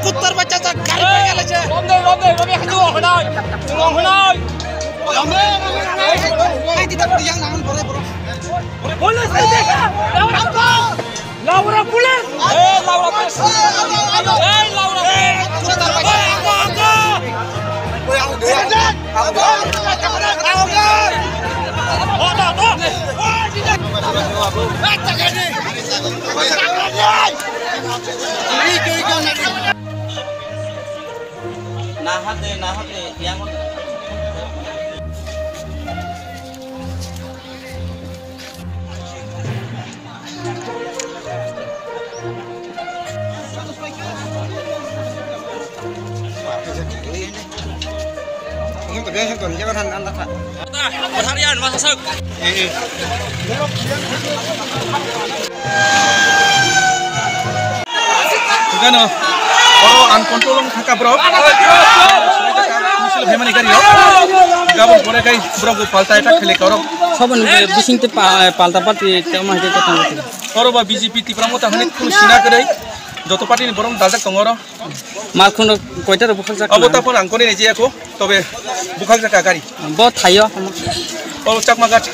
कुत्तर बच्चा तो घर पे गेले छे रोम हाजू हनाय तुंग हनाय आई दिता पुलिस नाम बोले पुलिस देखा लाउरा पुलिस ए लाउरा पुलिस ए लाउरा कुत्तर बच्चा कोई आओ दे Nahat deh, yang ini berbiasa tuh, jangan anda tak. Perharian masa sok. Bukan oh. Kalau uncontrolled thaka bro. Misal bhemani kari ho. Gabon pore kai bro ko palta eta khele karo. Sabon bising te palta party tema hite kotang hote. Karo ba BJP ti pramota hane kun sina karai. Joto party ni borong daldak tongoro. Malkhun koita ro bukhal jak. Abota pon angkoni neje ako. Tobe bukhal jak kari. Bo thayo. Oh chakma gat.